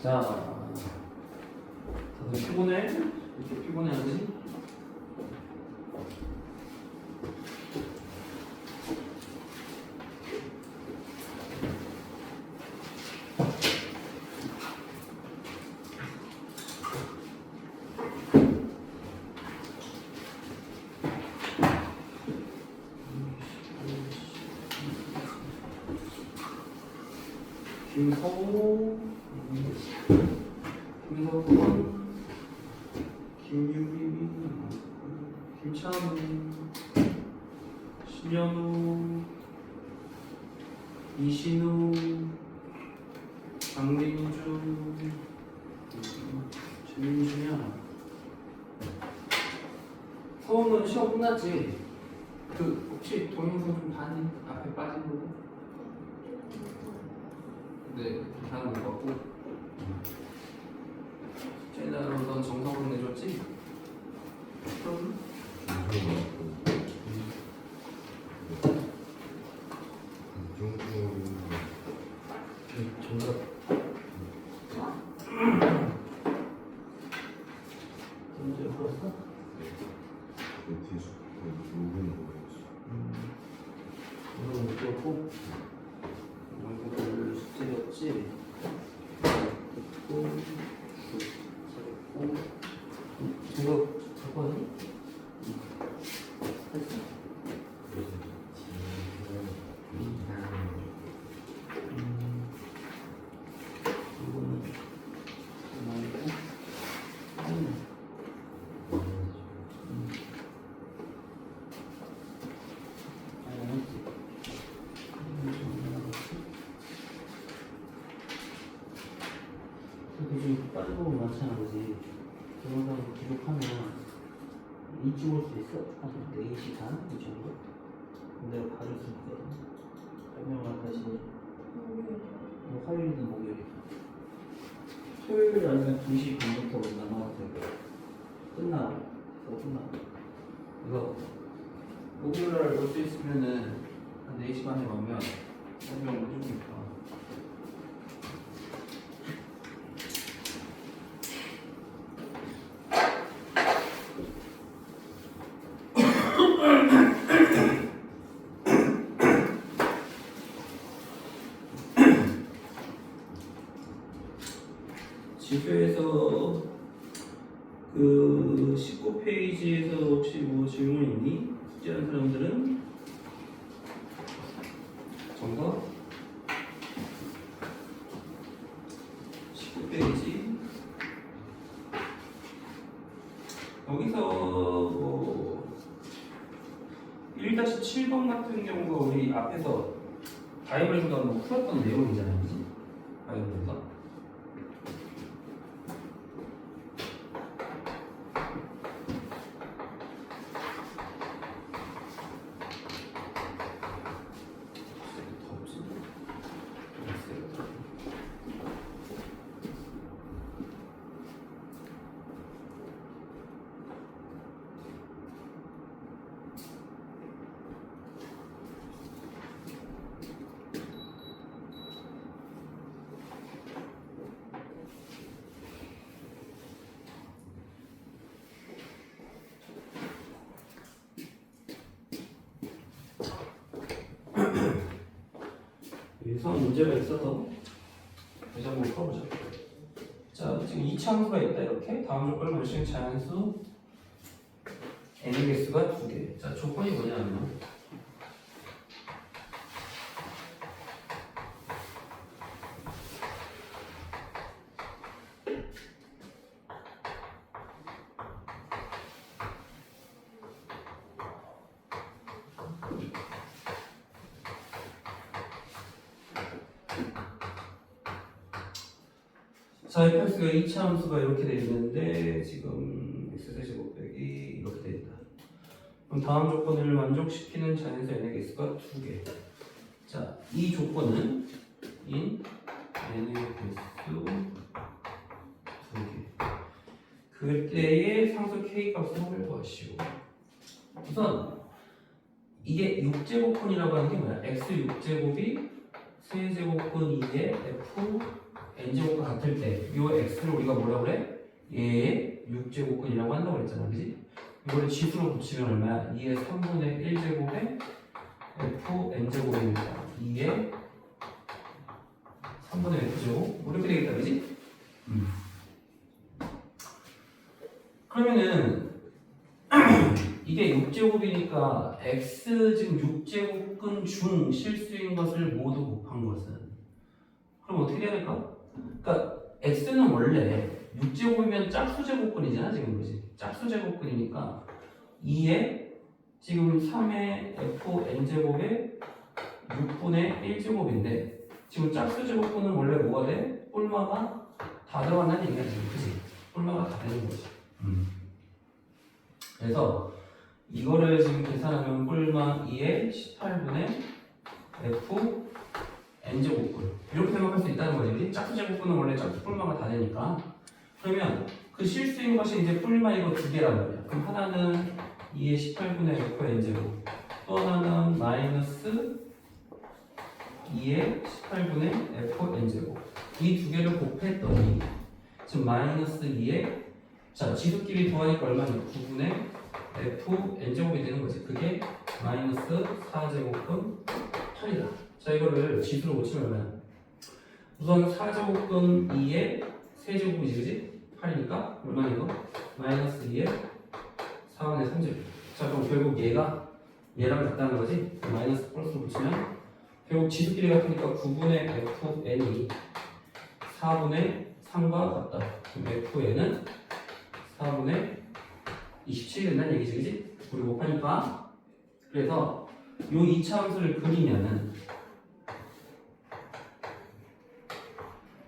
자, 다들 피곤해? 이렇게 피곤해하지? 김서호, 김서훈, 김유리, 김찬우, 신현우, 이신우, 장민주, 최민주냐? 서훈은 시험 끝났지? 그 혹시 동영상 좀 봤니? 앞에 빠진 부분? 네, 하는 것 같고 숙제나로 넌 정성으로 내줬지? 그럼? 정답 문제 풀었어? 이거 못 풀었고 이거를 숙제였지? 됐고 잘했고 이거 갖고 왔니? 했어? 이거는 요즘 빠른 부분 많잖아, 그지? 동영상 기록하면 일찍 올 수 있어? 한 4시 반? 이 정도? 내가 봐줄 수 있거든. 설명을 다시. 화요일이든 목요일. 토요일 아니면 2시 반부터 남아도 되고. 끝나고. 이거 목요일날 올 수 있으면은 한 4시 반에 오면 설명을 해주니까. 지표에서 그 19페이지에서 혹시 뭐 질문 있니? 숙제하는 사람들은? 정답? 19페이지 여기서 뭐 1-7번 같은 경우가 우리 앞에서 바이블에서 뭐 풀었던 내용이잖아요, 그치? 바이블에서 이상한 문제가 있어서 다시 한번 풀어보자. 자, 지금 2차함수가 있다 이렇게. 다음 조건을 맞추는 자연수 n의 개수가 2개. 자, 조건이 뭐냐면 자, fx가 2차 함수가 이렇게 돼 있는데 지금 x 곱하기 이렇게 돼 있다. 그럼 다음 조건을 만족시키는 자연수 n의 개수가 2개. 자, 이 조건은 인 n의 개수 2개. 그때의 상수 k 값을 확인해 보시오. 우선 이게 6제곱근이라고 하는 게 뭐야? x 6제곱이 세제곱근 2의 f n제곱과 같을 때 이 x를 우리가 뭐라고 그래? 얘의 6제곱근이라고 한다고 그랬잖아, 그지? 이거를 지수로 붙이면 얼마야? 2의 3분의 1제곱에 f n제곱입니다. 2의 3분의 f제곱 뭐 이렇게 되겠다, 그지? 그러면은 이게 6제곱이니까 x 지금 6제곱근 중 실수인 것을 모두 곱한 것은 그럼 어떻게 해야 될까? 그러니까 x는 원래 6제곱이면 짝수제곱근이잖아 지금, 그지? 짝수제곱근이니까 2에 지금 3의 fn제곱에 6분의 1제곱인데 지금 짝수제곱근은 원래 뭐가 돼? 뿔마가 다 들어간다는 얘기야 지금, 그지? 뿔마가 다 되는 거지. 그래서 이거를 지금 계산하면 뿔마 2의 18분의 f n제곱근 이렇게 생각할 수 있다는 거지. 짝수제곱근은 원래 짝수 뿔마가 다 되니까. 그러면 그 실수인 것이 이제 뿔마 이거 두 개란 말이야. 그럼 하나는 2의 18분의 f n제곱, 또 하나는 마이너스 2의 18분의 f n제곱. 이 두 개를 곱했더니 지금 마이너스 2의 자 지수끼리 더하니까 얼마냐? 9분의 f n제곱이 되는 거지. 그게 마이너스 4제곱근 8이다. 자 이거를 지수로 고치면 얼마야? 우선 4제곱근 2의 세제곱이지, 그지? 8이니까 얼마나 이거? 마이너스 2의 4분의 3제곱. 자 그럼 결국 얘가 얘랑 같다는 거지? 마이너스 플러스로 붙이면 결국 지수끼리 같으니까 9분의 fn이 4분의 3과 같다. 그럼 fn은 4분의 27이 된다는 얘기지, 그지? 우리 곱하니까. 그래서 요 2차 함수를 그리면은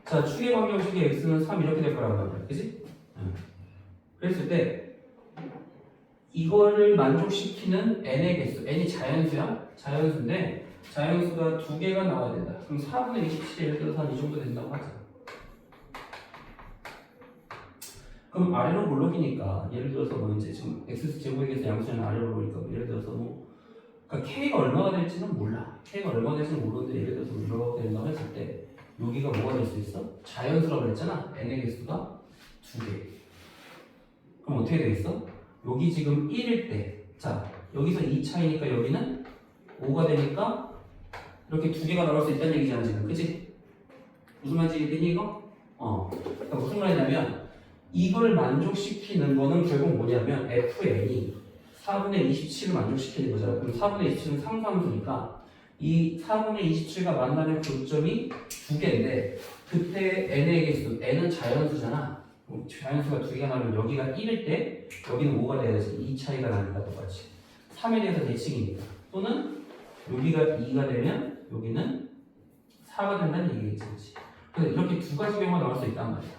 자 축의 방정식의 x는 3 이렇게 될 거라고 말이야, 그지? 그랬을 때 이거를 만족시키는 n의 개수, n이 자연수야? 자연수인데 자연수가 두 개가 나와야 된다. 그럼 4분의 27이 예를 들어서 한 이 정도 된다고 하자. 그럼 아래로 몰록이니까 예를 들어서 뭐 이제 지금 x 제곱에서 양수는 아래로 몰록이니까 뭐 예를 들어서 뭐 그러니까 k가 얼마가 될지는 몰라. k가 얼마가 될지는 모르는데 예를 들어서 이렇게 된다고 했을 때 여기가 뭐가 될 수 있어? 자연수라고 그랬잖아. n의 개수가 두 개. 그럼 어떻게 되겠어? 여기 지금 1일 때, 자 여기서 2차이니까 여기는 5가 되니까 이렇게 두 개가 나올 수 있다는 얘기잖아 지금, 그치? 무슨 말인지 이해되니 이거? 그러니까 무슨 말이냐면 이걸 만족시키는 거는 결국 뭐냐면 fn이 4분의 27을 만족시키는 거잖아. 그럼 4분의 27은 상수함수니까 이 4분의 27과 만나는 교점이 두 개인데 그때 n의 개수, n은 자연수잖아. 자연수가 두 개가 나면 여기가 1일 때 여기는 5가 돼야지. 이 차이가 나니까 똑같이 3에 대해서 대칭이니까. 또는 여기가 2가 되면 여기는 4가 된다는 얘기겠지. 그래서 이렇게 두 가지 경우가 나올 수 있단 말이야.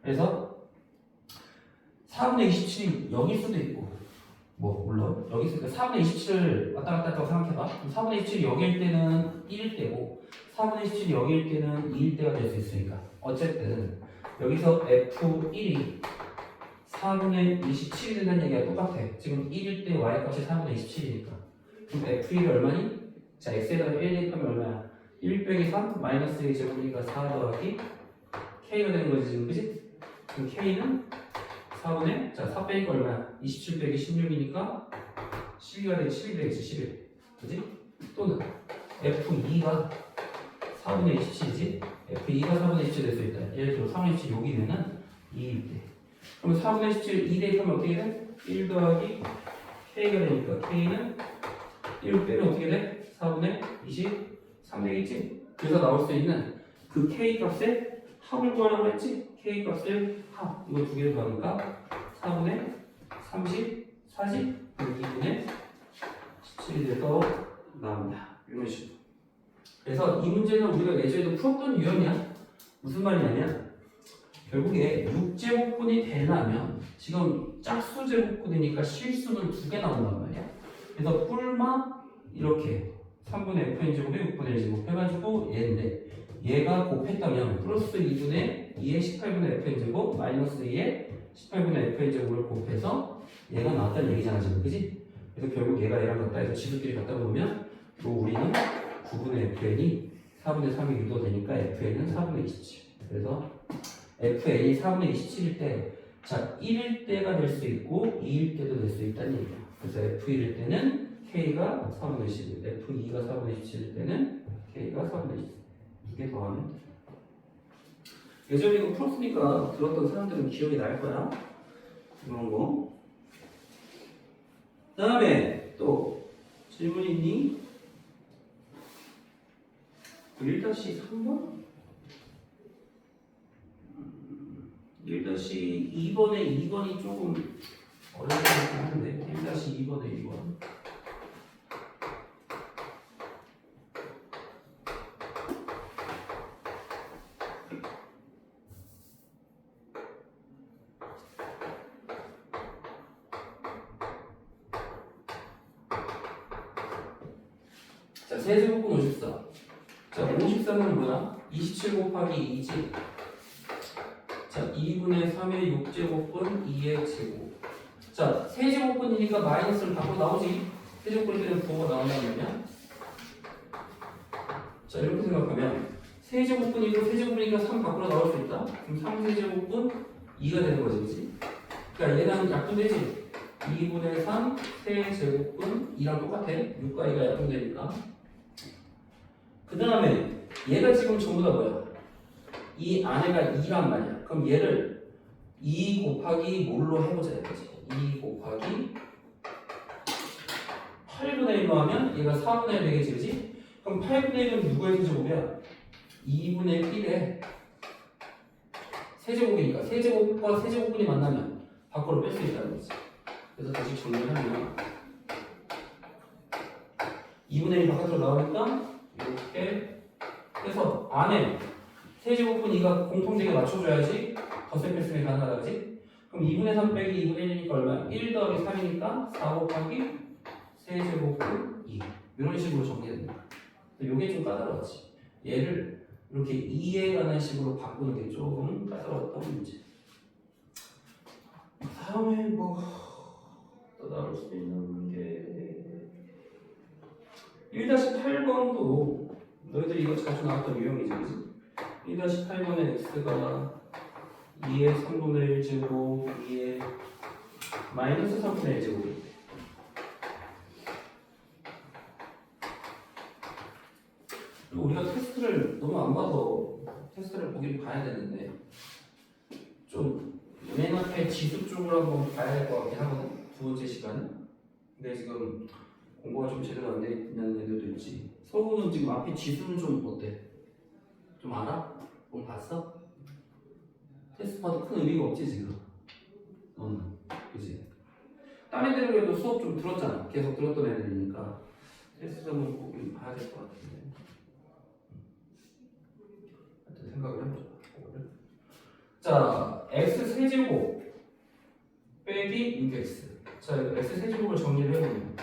그래서 4분의 27이 여기일 수도 있고 뭐 물론 여기 있으니까 4분의 27을 왔다 갔다 했다고 생각해봐. 4분의 27이 여기일 때는 1일 때고 4분의 27이 여기일 때는 2일 때가 될 수 있으니까 어쨌든 여기서 F1이 4분의 27이 된다는 얘기가 똑같아. 지금 1일 때 Y값이 4분의 27이니까 그럼 F1이 얼마니? 자 X에다가 1 대입하면 얼마야? 1 빼기 3 마이너스 2 제곱이니까 4 더하기 K가 되는 거지 지금, 그치? 그럼 K는 4분의 자 4 빼기 얼마야? 27 빼기 16이니까 12가 되지 11이 되겠지 11, 그치? 또는 F2가 4분의 27이지? F2가 4분의 27 될 수 있다. 예를 들어 4분의 27 여기면은 2일 때 그럼 4분의 17 2 대입하면 어떻게 돼? 1 더하기 K가 되니까 K는 1 빼면 어떻게 돼? 4분의 23 되겠지? 그래서 나올 수 있는 그 K 값의 합을 구하라고 했지? K 값의 합 이거 두 개를 더하니까 4분의 30, 40, 2분의 17이 돼서 나옵니다. 이런 식으로. 그래서 이 문제는 우리가 예전에도 풀었던 유형이야. 무슨 말이냐면 결국에 6제곱근이 되려면 지금 짝수제곱근이니까 실수는 두 개 나온단 말이야. 그래서 뿔마 이렇게 3분의 fn제곱에 6분의 1제곱 해가지고 얘인데 얘가 곱했다면 플러스 2분의 2의 18분의 fn제곱 마이너스 2의 18분의 fn제곱을 곱해서 얘가 나왔다는 얘기잖아 지금, 그지? 그래서 결국 얘가 얘랑 같다 해서 지수끼리 갖다 보면 또 우리는 9분의 fn이 4분의 3이 유도되니까 fn은 4분의 27 그래서 FA 4분의 27일 때, 자 1일 때가 될 수 있고 2일 때도 될 수 있다는 얘기야. 그래서 F1일 때는 K가 4분의 11, F2가 4분의 17일 때는 K가 4분의 20. 두 개 더하면 돼. 예전에 이거 풀었으니까 들었던 사람들은 기억이 날 거야. 이런 거. 그 다음에 또 질문 있니? 1-3번? 1-2번에 2번이 조금 어려운 것 같긴 한데 1-2번에 2번. 자, 세제곱분 54. 자, 54는 뭐야? 27 곱하기 2지. 자, 2분의 3의 6제곱분 2의 제곱. 자, 세제곱분이니까 마이너스를 밖으로 나오지. 세제곱분일 때는 부호가 나온다는 거냐? 자, 이렇게 생각하면 세제곱분이고 세제곱분이니까 3 밖으로 나올 수 있다. 그럼 3세제곱분 2가 되는 거지, 그치? 그러니까 얘는 약분되지. 2분의 3 세제곱분 2랑 똑같아. 6과 2가 약분되니까. 그 다음에 얘가 지금 전부 다 뭐야? 이 안에가 2란 말이야. 그럼 얘를 2 곱하기 뭘로 해보자 이거지. 2 곱하기 8분의 1로 하면 얘가 4분의 1 되겠지, 그치? 그럼 8분의 1은 누구의 세제곱이야? 2분의 1의 세제곱이니까 세제곱과 세제곱분이 만나면 밖으로 뺄 수 있다는 거지. 그래서 다시 정리를 하면 2분의 1 바깥으로 나오니까 이렇게 해서 안에 세제곱분 2가 공통되게 맞춰줘야지 덧셈 뺄셈이 가능하다, 그지? 그럼 2분의 3 빼기 2분의 1이니까 얼마야? 1 더하기 3이니까 4 곱하기 세제곱분 2 이런 식으로 정리된다. 이게 좀 까다로웠지. 얘를 이렇게 2에 관한 식으로 바꾸는 게 조금 까다로웠던 문제. 다음에 뭐 또 나올 수 있는 게 1-8번도 너희들이 이거 자주 나왔던 유형이지, 그치? 1-8번에 x가 2의 3분의 1 제곱 2의 마이너스 3분의 1 제곱인데 우리가 테스트를 너무 안 봐서 테스트를 보긴 봐야 되는데 좀 맨 앞에 지수 쪽으로 한번 봐야 될 것 같긴 하거든. 두 번째 시간은. 근데 지금 공부가 좀 제대로 안 돼 있는 애들도 있지. 서우는 지금 앞에 지수는 좀 어때? 좀 알아? 뭐 봤어? 테스트 봐도 큰 의미가 없지 지금. 그지? 다른 애들은 그래도 수업 좀 들었잖아. 계속 들었던 애들이니까 테스트 한번 보긴 봐야 될 것 같은데. 하여튼 생각을 해보자. 자, x 세제곱 빼기 6x. 자, x 세제곱을 정리를 해보면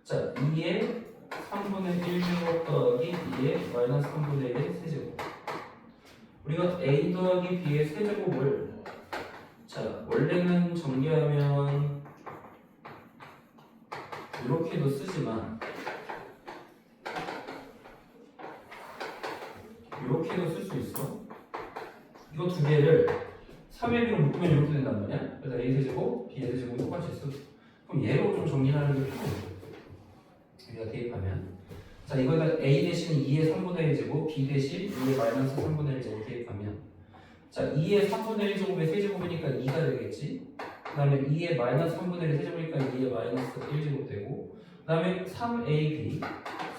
자, 2의 3분의 1제곱 더하기 2의 마이너스 3분의 1의 세제곱. 우리가 a 더하기 b의 세제곱을 자, 원래는 정리하면 이렇게도 쓰지만 이렇게도 쓸 수 있어. 이거 두 개를 3의 b로 묶으면 이렇게 된단 말이야. 그래서 a 세제곱, b의 세제곱 똑같이 써. 그럼 얘로 좀 정리하는 게 편해. 우리가 대입하면 자, 이거에다 a 대신 2의 3분의 1 제곱, b 대신 2의 마이너스 3분의 1 제곱 대입하면 자, 2의 3분의 1 제곱의 세제곱이니까 2가 되겠지. 그 다음에 2의 마이너스 3분의 1 세제곱이니까 2의 마이너스 1 제곱 되고 그 다음에 3ab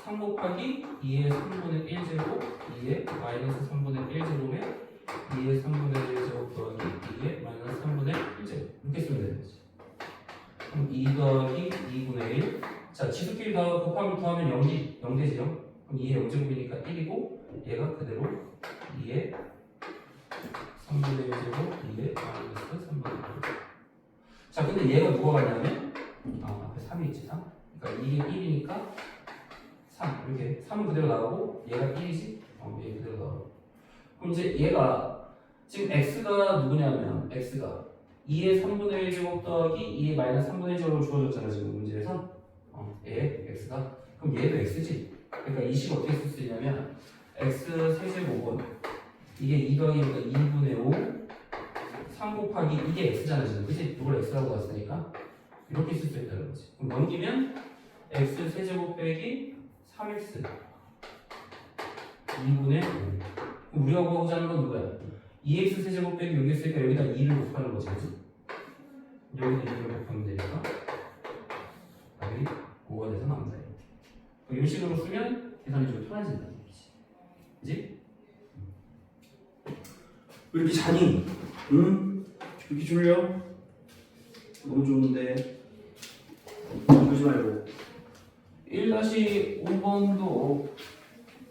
3 곱하기 2의 3분의 1 제곱 2의 마이너스 3분의 1 제곱에 2의 3분의 1 제곱 더하기 2의 마이너스 3분의 1 제곱 이렇게 쓰면 되는 거지. 그럼 2 더하기 2분의 1 자, 지수끼리 다 곱하면 더하면 0되지 0. 그럼 2의 0제곱이니까 1이고 얘가 그대로 2의 3분의 1 제곱 2의 마이너스 3분의 1 자, 근데 얘가 누가 같냐면 앞에 3이 있지 3. 그러니까 이게 1이니까 3 이렇게 3은 그대로 나오고 얘가 1이지? 얘 그대로 나오고 그럼 이제 얘가 지금 x가 누구냐면 x가 2의 3분의 1 제곱 더하기 2의 마이너스 3분의 1 제곱으로 주어졌잖아 지금 문제에서 얘 x가 그럼 얘도 x지. 그러니까 이 식 어떻게 쓸 수 있냐면 x 세제곱은 이게 2 더하기니까 2분의 5 3 곱하기 이게 x잖아 지금 그치? 이걸 x라고 봤으니까 이렇게 쓸 수 있다는 거지. 그럼 넘기면 x 세제곱 빼기 3x 2분의 5. 그럼 우리가 구하고자 하는 건 누구야? 2x 세제곱 빼기 여기 있으니까 여기다 2를 곱하는 거지 그치? 여기다 2를 곱하면 되니까 답이 5가 돼서 나온다. 이런 식으로 쓰면 계산이 좀 편해진다는 얘기지. 그치? 왜 이렇게 자니? 응? 이렇게 졸려? 너무 좋은데 졸지 말고 1-5번도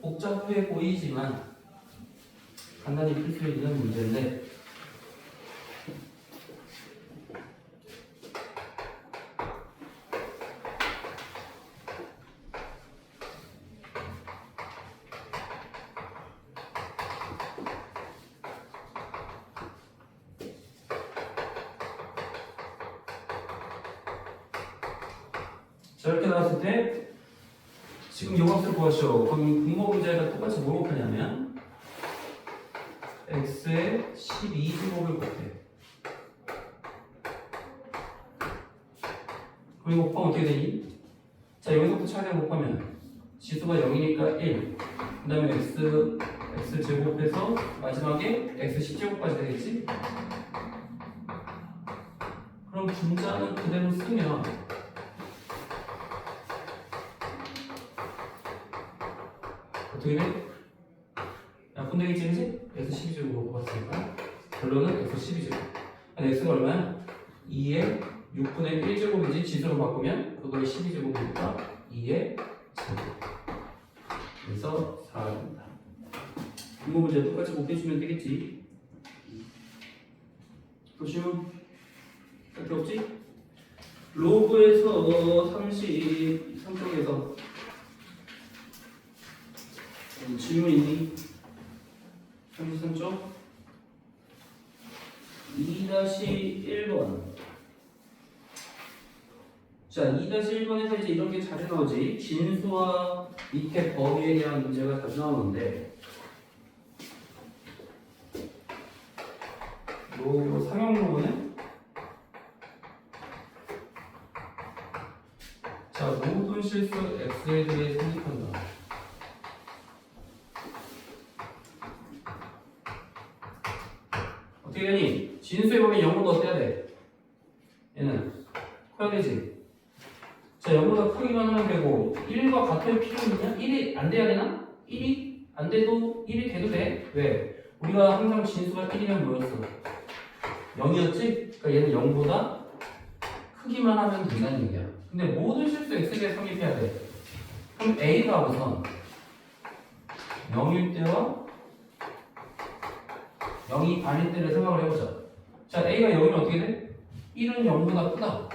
복잡해 보이지만 간단히 풀 수 있는 문제인데 자 이렇게 나왔을 때 지금 요 값을 구하시오. 그럼 분모 문제가 똑같이 뭘 곱하냐면 x에 12제곱을 곱해. 그럼 이거 곱하면 어떻게 되니? 자 여기서부터 차례 곱하면 지수가 0이니까 1. 그 다음에 x 제곱해서 마지막에 x 10제곱까지 되겠지? 그럼 분자는 그대로 쓰면 어떻게 돼? 약분되겠지, 그치? x 12제곱으로 곱았으니까 결론은 x 12제곱. x가 얼마야? 2의 6분의 1제곱이지 지수로 바꾸면 그거의 12제곱이니까 2의 제곱. 그래서 4가 됩니다. 분모 문제 똑같이 곱해주면 되겠지. 보시면 할 게 없지? 로그에서 33쪽에서 질문 있니? 33쪽 2-1번. 자 2-1번에서 이제 이런 게 자주 나오지. 진수와 밑에 범위에 대한 문제가 자주 나오는데 상형 로그는 자 모든 실수 x에 대해 성립한다. 어떻게 되니? 진수에 보면 0보다 어때야 돼? 얘는 커야 되지. 자 0보다 크기만 하면 되고 1과 같을 필요 있냐? 1이 안 돼야 되나? 1이 안 돼도 1이 돼도 돼. 왜? 우리가 항상 진수가 1이면 뭐였어? 0이었지? 그러니까 얘는 0보다 크기만 하면 된다는 얘기야. 근데 모든 실수 x에 대해 성립해야 돼. 그럼 a가 우선 0일 때와 0이 아닐 때를 생각을 해보자. 자 a가 0이면 어떻게 돼? 1은 0보다 크다.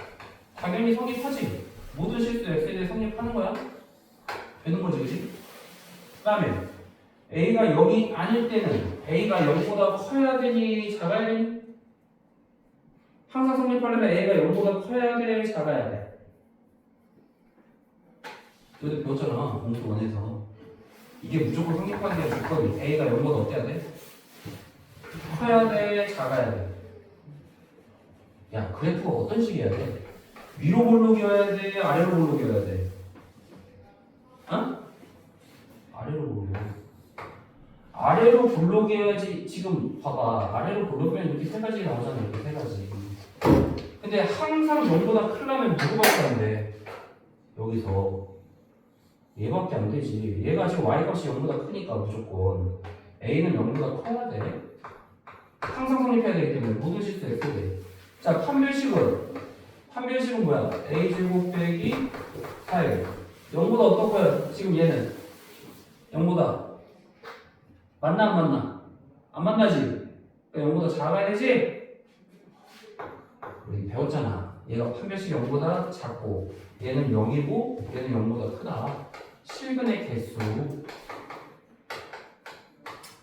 당연히 성립하지. 모든 실수 x에 대해 성립하는 거야. 되는 거지, 그치? 그 다음에 a가 0이 아닐 때는 a가 0보다 커야 되니 작아야 되니? 항상 성립하려면 a가 0보다 커야 돼, 작아야 돼? 너희들 배웠잖아, 공수 원에서. 이게 무조건 성립하는 게 조건이 a가 0보다 어때야 돼? 커야 돼, 작아야 돼? 야, 그래프가 어떤 식이어야 돼? 위로 볼록이어야 돼, 아래로 볼록이어야 돼? 어? 아래로 볼록. 아래로 볼록이어야지. 지금 봐봐, 아래로 볼록이면 이렇게 세 가지 나오잖아. 이렇게 세 가지. 근데 항상 0보다 크려면 누구밖에 안 돼? 여기서 얘밖에 안 되지. 얘가 지금 y값이 0보다 크니까 무조건 a는 0보다 커야 돼. 항상 성립해야 되기 때문에 모든 실수 x에 돼. 자 판별식은 뭐야? a제곱 빼기 4에 0보다 어떻고요? 지금 얘는 0보다 맞나 안 맞나? 안 만나지? 그러니까 0보다 작아야 되지? 우리 배웠잖아. 얘가 판별식이 0보다 작고 얘는 0이고 얘는 0보다 크다. 실근의 개수.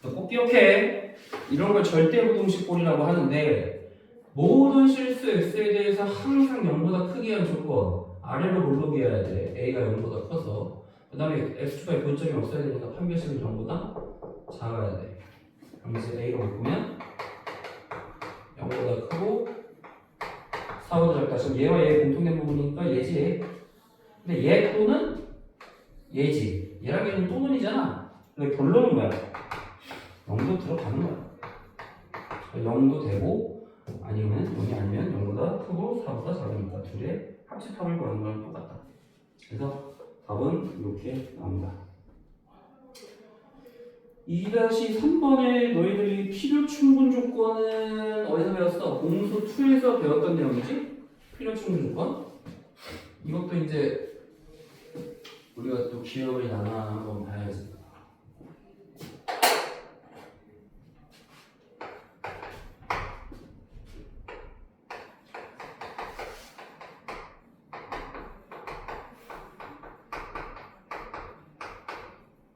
너 꼭 기억해. 이런 걸 절대부동식꼴이라고 하는데 모든 실수 x에 대해서 항상 0보다 크게 한 조건. 아래로 볼록이어야 돼. a가 0보다 커서. 그 다음에 x축에 교점이 없어야 되니까 판별식은 0보다 작아야 돼. 그럼 이제 A가 바꾸면 0보다 크고 4보다 작다. 지금 얘와 얘의 공통된 부분이니까 얘지. 근데 얘 또는 얘지. 얘랑 얘는 또는이잖아. 근데 결론은 뭐야? 0도 들어가는 거야. 0도 되고 아니면 0이 아니면 0보다 크고 4보다 작으니까 둘의 합집합을 구하는 거랑 똑같다. 그래서 답은 이렇게 나옵니다. 2-3번에 너희들이 필요 충분 조건은 어디서 배웠어? 공수 2에서 배웠던 내용이지? 필요 충분 조건? 이것도 이제 우리가 또 기억을 나나 한번 봐야지.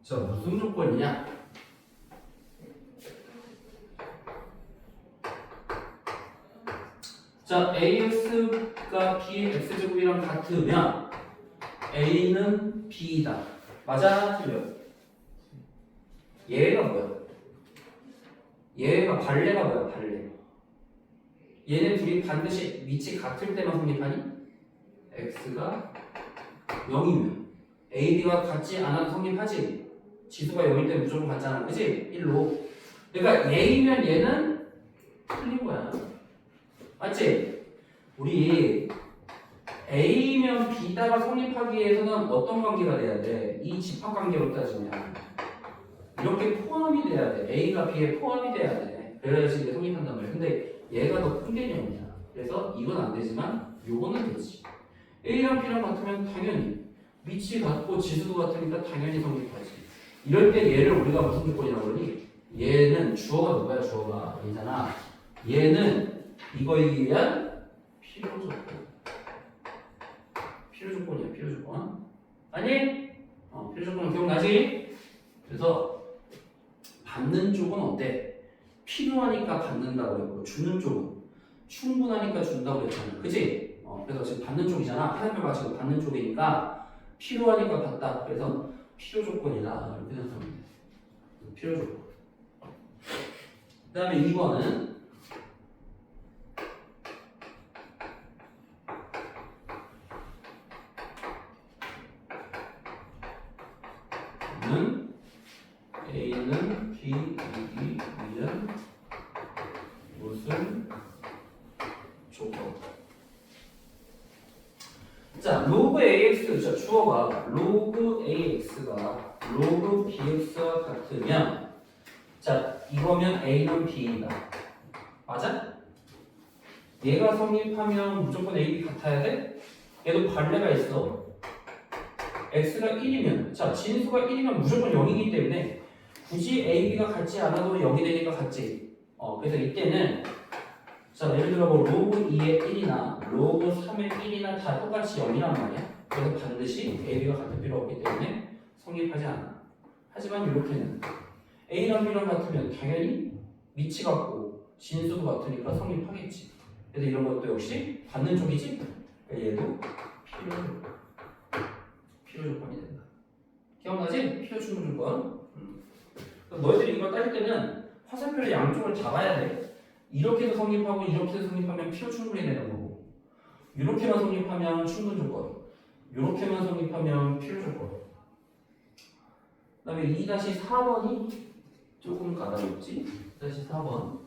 자, 무슨 조건이냐? 자, AX가 B의 X제곱이랑 같으면 A는 B이다. 맞아? 틀려? 얘가 뭐야? 얘가 발레가 뭐야? 발레. 얘네 둘이 반드시 위치 같을 때만 성립하니? X가 0이면 AB가 같지 않아도 성립하지? 지수가 0일 때 무조건 같잖아. 그치? 1로. 그러니까 얘이면 얘는 틀린 거야. 맞지? 우리 A면 B다가 성립하기 위해서는 어떤 관계가 돼야 돼? 이 집합관계로 따지면 이렇게 포함이 돼야 돼. A가 B에 포함이 돼야 돼. 그래야지 이게 성립한단 말이야. 근데 얘가 더 큰 개념이야. 그래서 이건 안 되지만 요거는 되지. A랑 B랑 같으면 당연히 위치 같고 지수도 같으니까 당연히 성립하지. 이럴 때 얘를 우리가 무슨 조건이라고 그러니? 얘는 주어가 누구야? 주어가 얘잖아. 얘는 이거에 의한 필요 조건. 필요 조건이야, 필요 조건. 아니? 필요 조건 기억나지? 그래서 받는 쪽은 어때? 필요하니까 받는다고 그랬고, 주는 쪽은 충분하니까 준다고 그랬잖아. 그치? 그래서 지금 받는 쪽이잖아. 하나님과 지금 받는 쪽이니까 필요하니까 받다. 그래서 필요 조건이다. 이렇게 생각하면 돼. 필요 조건. 그 다음에 2번은 A는 B, 이기 위한 무슨 조건? 자, 로그 AX, 자, 주어가 로그 AX가 로그 BX와 같으면 자, 이거면 A는 B이다. 맞아? 얘가 성립하면 무조건 A, B 같아야 돼? 얘도 발레가 있어. X가 1이면, 자, 진수가 1이면 무조건 0이기 때문에 굳이 A, B가 같지 않아도 0이 되니까 같지. 그래서 이때는 자, 예를 들어 뭐 로그 2의 1이나 로그 3의 1이나 다 똑같이 0이란 말이야. 그래서 반드시 A, B가 같을 필요 없기 때문에 성립하지 않아. 하지만 이렇게는 A랑 B랑 같으면 당연히 위치 같고 진수도 같으니까 성립하겠지. 그래서 이런 것도 역시 받는 쪽이지. 그러니까 얘도 필요 조건이 된다. 기억나지? 필요 충분 조건. 너희들이 이걸 따질 때는 화살표를 양쪽을 잡아야 돼. 이렇게도 성립하고 이렇게도 성립하면 필요 충분이 되는 거고, 이렇게만 성립하면 충분 조건, 이렇게만 성립하면 필요 조건. 그 다음에 2-4번이 조금 까다롭지? 2-4번.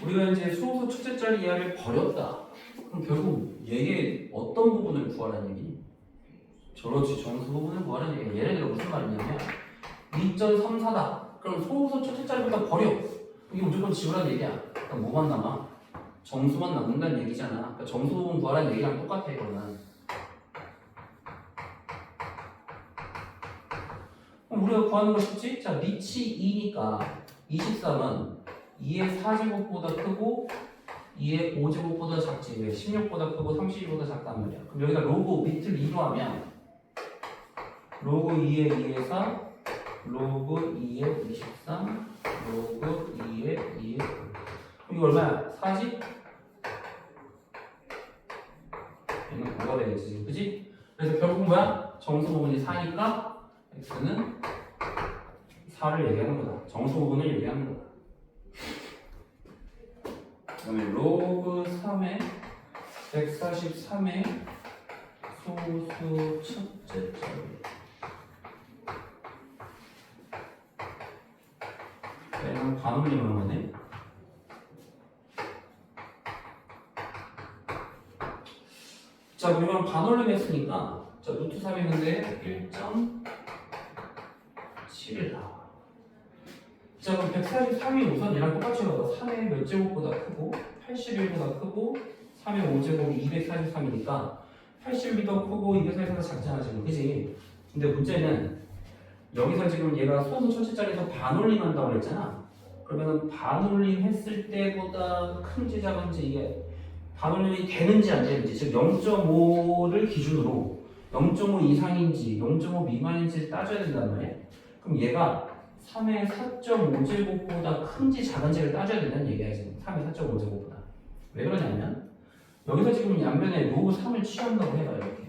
우리가 이제 수호소 첫째 자리 이하를 버렸다. 그럼 결국 얘의 어떤 부분을 구하라는 얘기니? 저렇지, 정수 부분을 구하라는 얘기야. 얘네들은 무슨 말이냐면 2.34다. 그럼 소호소 첫째 자리부터 버려. 이게 무조건 지우라는 얘기야. 그러니까 뭐만 남아? 정수만 남는다는 얘기잖아. 그러니까 정수 부분 구하라는 얘기랑 똑같아, 이거는. 그럼 우리가 구하는 거 쉽지? 자, 밑이 2니까 23은 2의 4제곱보다 크고 2의 5제곱보다 작지. 왜? 16보다 크고 32보다 작단 말이야. 그럼 여기다 로그 밑을 2로 하면 로그 2의 2의 4, 로그 2의 23, 로그 2의 2의 5. 이거 얼마야? 4지? 얘는 9가 되겠지. 그지? 그래서 결국 뭐야? 정수 부분이 4니까 x는 4를 얘기하는 거다. 정수 부분을 얘기하는 거다. 그 다음에 로그 3의 143의 소수 첫째 점. 얘는 반올림을 하네. 자, 그러면 반올림 했으니까 자, 루트 3이었는데 1.7이다. 자, 그럼 143이 우선 얘랑 똑같이 가봐. 3의 몇 제곱보다 크고 81보다 크고 3의 5제곱이 243이니까 81이 더 크고 243보다 작잖아 지금. 그지? 근데 문제는 여기서 지금 얘가 소수 첫째 자리에서 반올림 한다고 그랬잖아. 그러면은 반올림 했을 때보다 큰지 작은지 이게 반올림이 되는지 안 되는지, 즉 0.5를 기준으로 0.5 이상인지 0.5 미만인지를 따져야 된단 말이야. 그럼 얘가 3의 4.5제곱보다 큰지 작은지를 따져야 된다는 얘기야 지금. 3의 4.5제곱보다. 왜 그러냐면 여기서 지금 양면에 로그 3을 취한다고 해봐. 이렇게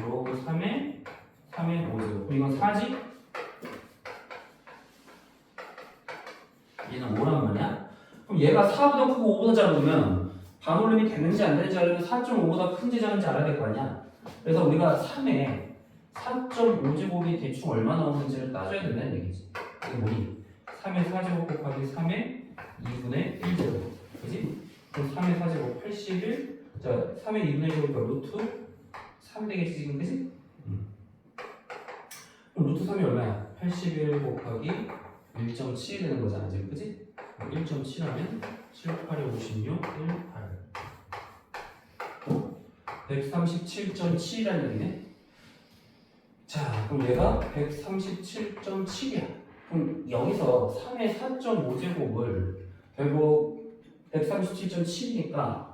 로그 3의 5제곱. 그럼 이건 4지? 얘는 5란 말이야? 그럼 얘가 4보다 크고 5보다 작으면 반올림이 되는지 안 되는지 알려면 4.5보다 큰지 작은지 알아야 될 거 아니야? 그래서 우리가 3에 4.5제곱이 대충 얼마 나오는지를 따져야 된다는 얘기지. 이게 뭐니? 3의 4제곱 곱하기 3의 2분의 1제곱. 그지? 그럼 3의 4제곱 81. 자, 3의 2분의 1제곱이니까 루트 3 되겠지 지금. 그지? 그럼 루트 3이 얼마야? 81 곱하기 1.7이 되는 거잖아 지금. 그지? 1.7 하면 7, 8에 56, 1, 8 137.7이라는 얘기네. 자, 그럼 얘가 137.7이야. 그럼 여기서 3의 4.5제곱을 결국 137.7이니까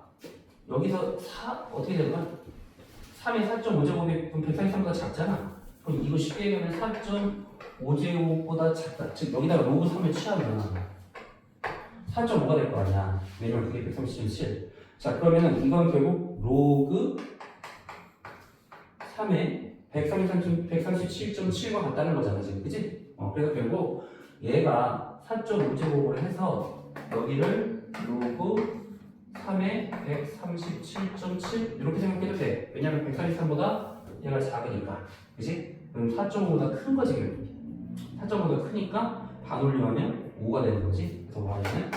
여기서 4 어떻게 되는 거야? 3의 4.5제곱이 그럼 143보다 작잖아. 그럼 이거 쉽게 얘기하면 4.5제곱보다 작다. 즉 여기다가 로그 3을 취하면 4.5가 될 거 아니야. 왜냐면 그게 137. 자, 그러면은 이건 결국 로그 3의 137.7과 같다는 거잖아 지금. 그치? 그래서 결국 얘가 4.5제곱을 해서 여기를 로그 3의 137.7 이렇게 생각해도 돼. 왜냐면 143보다 얘가 작으니까. 그치? 그럼 4.5보다 큰 거지 결국. 4.5보다 크니까 반올림하면 5가 되는 거지. 그래서 y는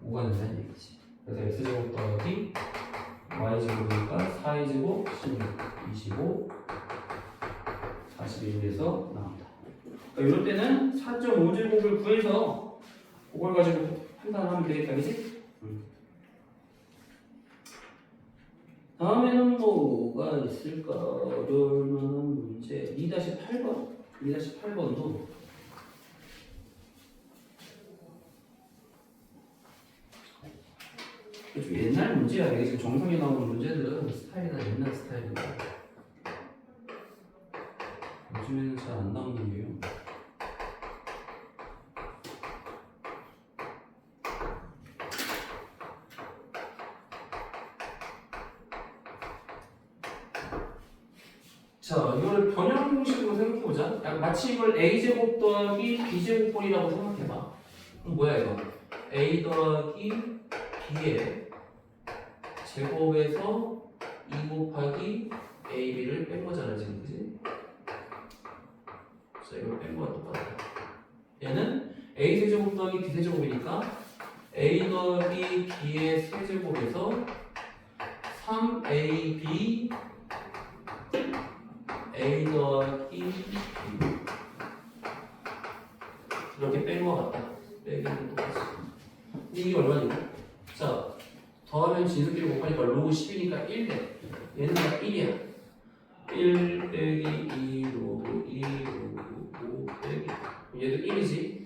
5가 된다는 얘기지. 그래서 x제곱 더하기 y제곱이니까 4y제곱 16, 25, 41에서 나온다. 그러니까 이럴 때는 4.5제곱을 구해서 그걸 가지고 판단하면 되겠다. 그치? 다음에는 뭐가 있을까? 어려울 만한 문제 2-8번 2-8번도 좀 옛날 문제야. 이게 지금 정성에 나오는 문제들은 스타일이 다 옛날 스타일이야. 요즘에는 잘 안 나오는 게요. 자, 이거를 변형 공식으로 생각해보자. 마치 이걸 a제곱 더하기 b제곱꼴이라고 생각해봐. 그럼 뭐야 이거? a 더하기 b의 제곱에서 2 곱하기 ab를 뺀 거잖아 지금. 그지? 자, 이걸 뺀 거와 똑같아. 얘는 a 세제곱 더하기 b 세제곱이니까 a 더하기 b의 세제곱에서 3ab a 더하기 b 이렇게 뺀 거 같다. 빼기는 똑같이. 근데 이게 얼마니? 자, 더하면 진수끼리 곱하니까 로그 10이니까 1 돼. 얘는 다 1이야. 1 빼기 2 로그 2 로그 5 빼기 얘도 1이지.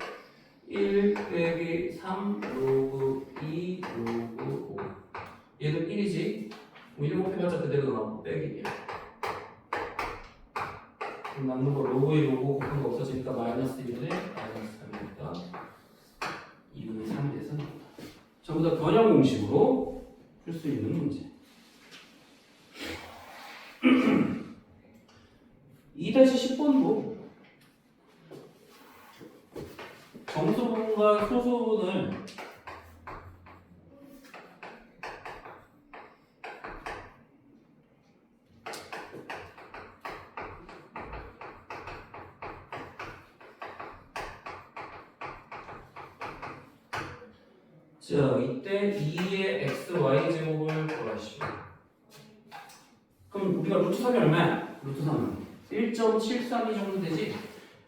1 빼기 3 로그 2 로그 5. 얘도 1이지. 1 곱해봤자 그대로 나오고 빼기 1. 그럼 남는 거 로그 1 로그 곱한 거 없어지니까 마이너스 1에 마이너스 3이니까 2분의 3이 돼서 나온다. 전부 다 변형 공식으로 풀 수 있는 문제. 2-10번도 정수분과 소수분을 자, 이때 2의 x, y 제곱을 구하시오. 그럼 우리가 루트 3이 얼마야? 루트 3은 1.732 정도 되지?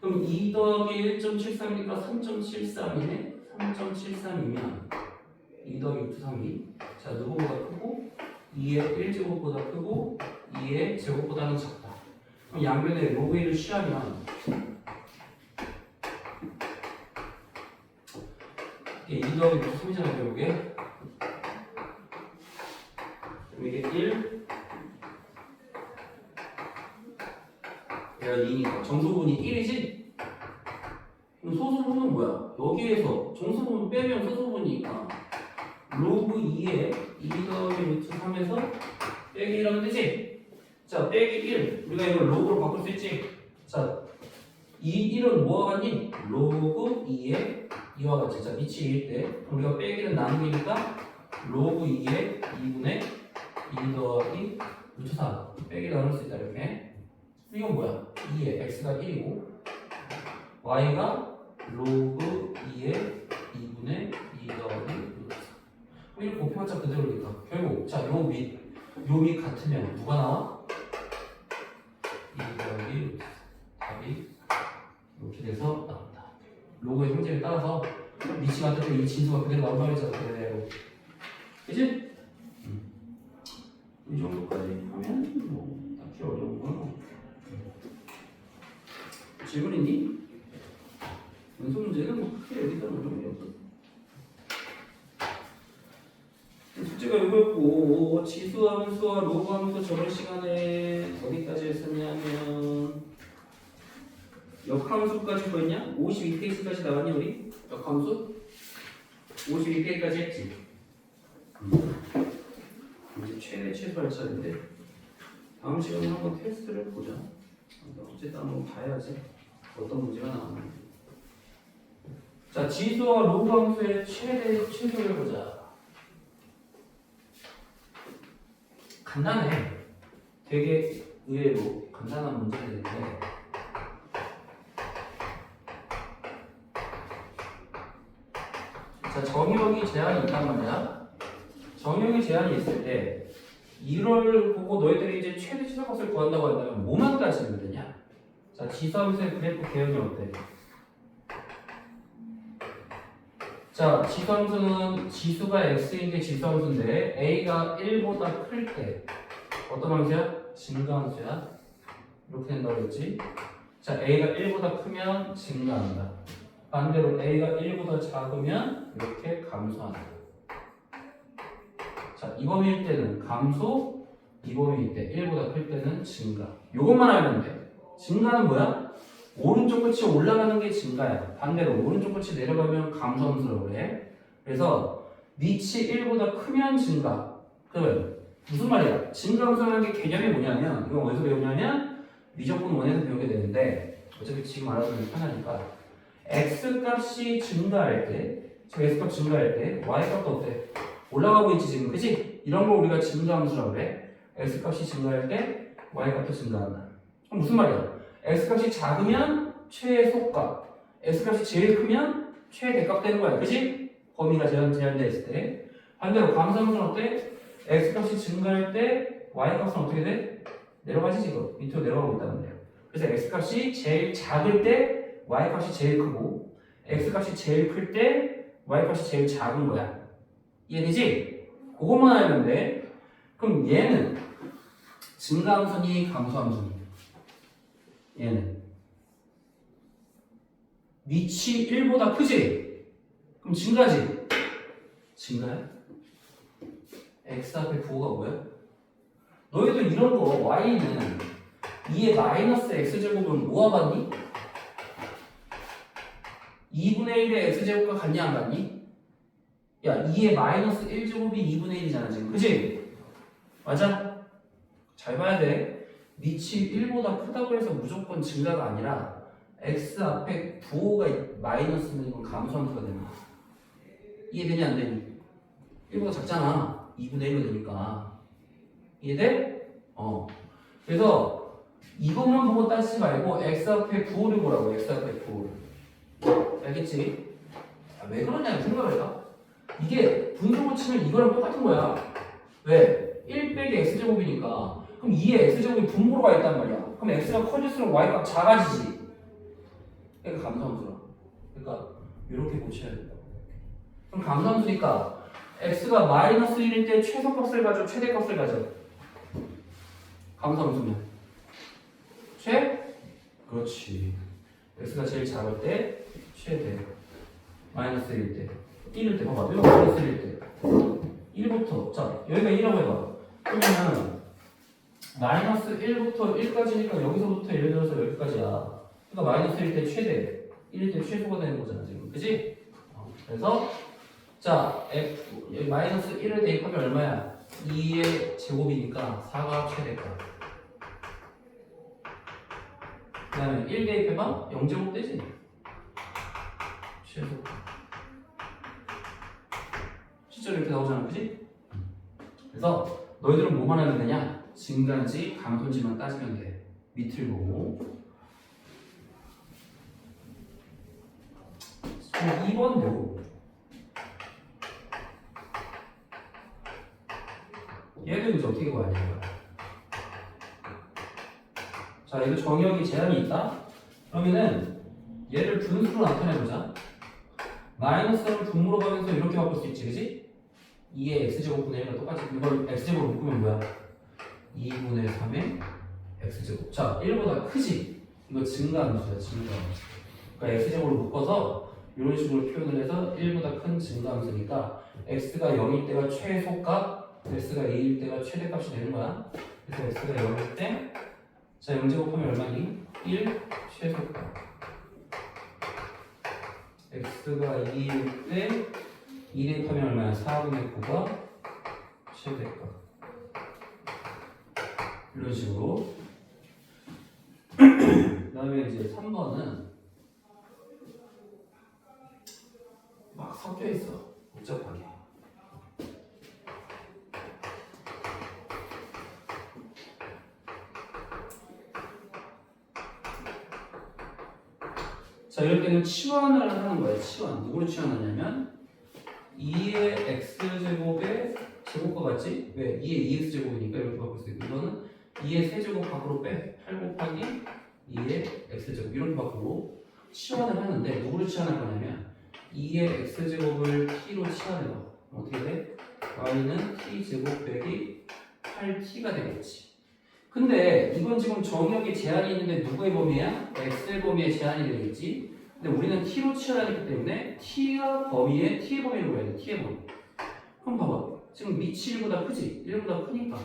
그럼 2 더하기 1.73이니까 3.73이네? 3.73이면 2 더하기 루트 3이 자, 누구보다 크고 2의 1제곱보다 크고 2의 제곱보다는 작다. 그럼 양변에 로그 1을 취하면 이게 2 더하기 루트 3이잖아 결국에. 그럼 이게 1 얘가 2니까 정수분이 1이지? 그럼 소수분은 뭐야? 여기에서 정수분 빼면 소수분이니까 로그 2에 2 더하기 루트 3에서 빼기 1하면 되지? 자, 빼기 1 우리가 이걸 로그로 바꿀 수 있지? 자, 이 1은 뭐와 같니? 로그 2에 2와 같이. 자, 밑이 2일 때 우리가 빼기는 나누기니까 로그 2에 2분의 2 더하기 루트 3 빼기 나눌 수 있다 이렇게. 이건 뭐야? 2에 x가 1이고 y가 로그 2에 2분의 2 더하기 루트 3. 이렇게 곱해봤자 그대로니까 결국 자, 요 밑 같으면 누가 나와? 2 더하기 루트 3. 답이 이렇게 돼서 나온다. 로그의 형태를 따라서 밑이 같을 때 이 진수가 그대로 나온다고 했잖아. 그대로. 그치? 이 정도까지 하면 뭐 딱히 어려운 건 없고. 질문 있니? 연속 문제는 뭐 크게 여기다 어려운 게 없어. 숙제가 이거였고 지수 함수와 로그 함수 저번 시간에 어디까지 했었냐면 역함수까지 보였냐? 52페이지까지 나왔니 우리? 역함수? 52페이지까지 했지? 이제 최대 최소할 차례인데 다음 시간에 한번 테스트를 보자. 어쨌든 한번 봐야지 어떤 문제가 나오는지. 자, 지수와 로그 함수의 최대 최소를 보자. 간단해. 되게 의외로 간단한 문제들인데 자, 정의역이 제한이 있단 말이야. 정의역이 제한이 있을 때 이걸 보고 너희들이 이제 최대 최소값을 구한다고 한다면 뭐만 따지면 되냐? 자, 지수함수의 그래프 개형이 어때? 자, 지수함수는 지수가 x인 게 지수함수인데 a가 1보다 클 때 어떤 함수야? 증가함수야. 이렇게 된다고 그랬지? 자, a가 1보다 크면 증가한다. 반대로 a가 1보다 작으면 이렇게 감소한다. 자, 이 범위일 때는 감소, 이 범위일 때 1보다 클 때는 증가. 요것만 알면 돼. 증가는 뭐야? 오른쪽 끝이 올라가는 게 증가야. 반대로 오른쪽 끝이 내려가면 감소함수라고 그래. 그래서 밑이 1보다 크면 증가. 그러면 무슨 말이야? 증가함수라는 게 개념이 뭐냐면 이건 어디서 배우냐면 미적분 원에서 배우게 되는데 어차피 지금 알아두면 편하니까 x 값이 증가할 때, 저 x 값 증가할 때 y 값도 어때? 올라가고 있지 지금, 그치? 이런 걸 우리가 증가함수라고 그래. x 값이 증가할 때 y 값도 증가한다. 그럼 무슨 말이야? x 값이 작으면 최소값, x 값이 제일 크면 최대값 되는 거야, 그치? 범위가 제한되어 있을 때. 반대로 감소함수는 어때? x 값이 증가할 때 y 값은 어떻게 돼? 내려가지 지금 밑으로 내려가고 있다는 거예요. 그래서 x 값이 제일 작을 때 y 값이 제일 크고 x 값이 제일 클 때 y 값이 제일 작은 거야. 이해되지? 그것만 알면 돼. 그럼 얘는 증가함수니 감소함수니? 얘는 밑이 1보다 크지? 그럼 증가지? 증가야? x 앞에 부호가 뭐야? 너희들 이런 거 y는 2의 마이너스 x제곱은 뭐와 같니? 2분의 1의 x제곱과 같냐 안 같니? 야 2의 마이너스 1제곱이 2분의 1이잖아 지금 그치? 맞아? 잘 봐야 돼 밑이 1보다 크다고 해서 무조건 증가가 아니라 x 앞에 부호가 마이너스면 이건 감소함수가 되는 거야 이해되냐 안 되니? 1보다 작잖아 2분의 1로 되니까 이해돼? 그래서 이것만 보고 따지지 말고 x 앞에 부호를 보라고 x 앞에 부호를 알겠지? 왜 그러냐 생각을 해봐 이게 분수로 치면 이거랑 똑같은 거야 왜? 1 빼기 x제곱이니까 그럼 2의 x제곱이 분모로 가 있단 말이야 그럼 x가 커질수록 y값 작아지지 그러니까 감소함수라 그러니까 이렇게 고쳐야 된다 그럼 감소함수니까 x가 마이너스 1일 때 최소값을 가져 최대값을 가져 감소함수면 그렇지 x가 제일 작을 때 최대 마이너스 1일 때 1일 때 봐봐 이거 마이너스 1일 때 1부터 자 여기가 1이라고 해봐 그러면은 마이너스 1부터 1까지니까 여기서부터 예를 들어서 여기까지야 그러니까 마이너스 1일 때 최대 1일 때 최소가 되는 거잖아 지금 그치? 그래서 자 f 여기 마이너스 1을 대입하면 얼마야? 2의 제곱이니까 4가 최대값 그 다음에 1 대입해봐 0제곱 되지? 최소 실제로 이렇게 나오잖아 그치? 그래서 너희들은 뭐만 하면 되냐? 증가인지 감소인지만 따지면 돼 밑을 보고 2번 보고 얘를 이제 어떻게 구하냐 자 이거 정의역이 제한이 있다? 그러면은 얘를 분수로 나타내보자 마이너스를 분모로 가면서 이렇게 바꿀 수 있지 그치? 2의 x제곱분의 1과 똑같이 이걸 x제곱으로 묶으면 뭐야? 2분의 3의 x제곱 자 1보다 크지? 이거 증가함수야 증가함수 그러니까 x제곱으로 묶어서 이런 식으로 표현을 해서 1보다 큰 증가함수니까 x가 0일 때가 최소값 x가 2일 때가 최대값이 되는 거야 그래서 x가 0일 때 자 0제곱하면 얼마니? 1 최소값 x가 2일 때 2 대입하면 얼마야? 4분의 9가 최대값 이런 식으로 그 다음에 이제 3번은 막 섞여 있어 복잡하게 자 이럴 때는 치환을 하는 거야 치환 누구를 치환하냐면 2의 x제곱의 제곱과 같지? 왜? 2의 2x제곱이니까 이렇게 바꿀 수 있고 이거는 2의 세제곱 밖으로 빼 8 곱하기 2의 x제곱 이렇게 바꾸고 치환을 하는데 누구를 치환할 거냐면 2의 x제곱을 t로 치환해봐 어떻게 돼? y는 t제곱 빼기 8t가 되겠지 근데 이건 지금 정의역에 제한이 있는데 누구의 범위야? x의 범위에 제한이 되겠지 근데 우리는 t로 치환하기 때문에 t가 범위에 t의 범위로 해야 돼 t의 범위 그럼 봐봐 지금 밑이 1보다 크지? 1보다 크니까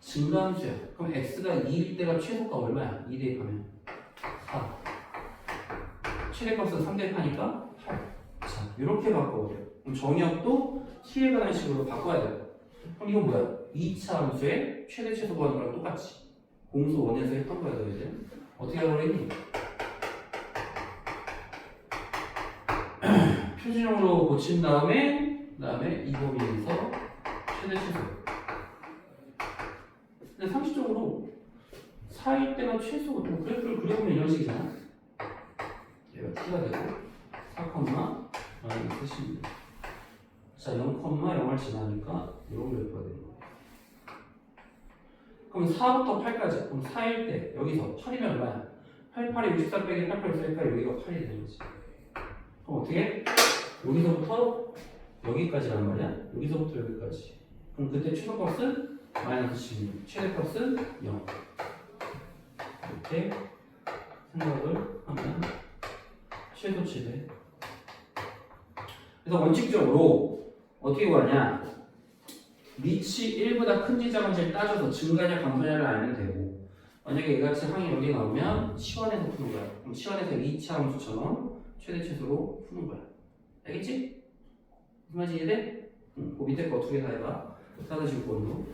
증가함수야 그럼 x가 2일 때가 최소값 얼마야? 2 대입하면 4 최대값은 3 대입하니까 8 자 이렇게 바꿔버려 그럼 정의역도 t에 관한 식으로 바꿔야 돼 그럼 이건 뭐야? 2차 함수의 최대 최소 구하는 거랑 똑같이 공수 원에서 했던 거야 너희들 어떻게 하라고 했니? 표준형으로 고친 다음에 이 범위에서 최대 최소 근데 상식적으로 4일 때가 최소 그래프를 그려보면 이런 식이잖아 얘가 t가 되고 4, 마이너스 16 자 0,0을 지나니까 이런 그래프가 되는 거야 그럼 4부터 8까지 그럼 4일 때 여기서 8이면 얼마야? 8, 8에 64 빼기 8, 8, 64니까 여기가 8이 되는 거지 그럼 어떻게? 여기서부터 여기까지란 말이야 여기서부터 여기까지 그럼 그때 최소값은 마이너스 16 최대값은 0 이렇게 생각을 하면 최소 최대. 그래서 원칙적으로 어떻게 구하냐? 밑이 1보다 큰지 작은지를 따져서 증가냐 감소냐를 알면 되고, 만약에 이같이 항이 여기 나오면 치환해서 푸는 거야. 그럼 치환해서 2차 함수처럼 최대 최소로 푸는 거야. 알겠지? 무슨 말인지 이해돼? 그 밑에 거 2개 다 해봐. 4-9번으로.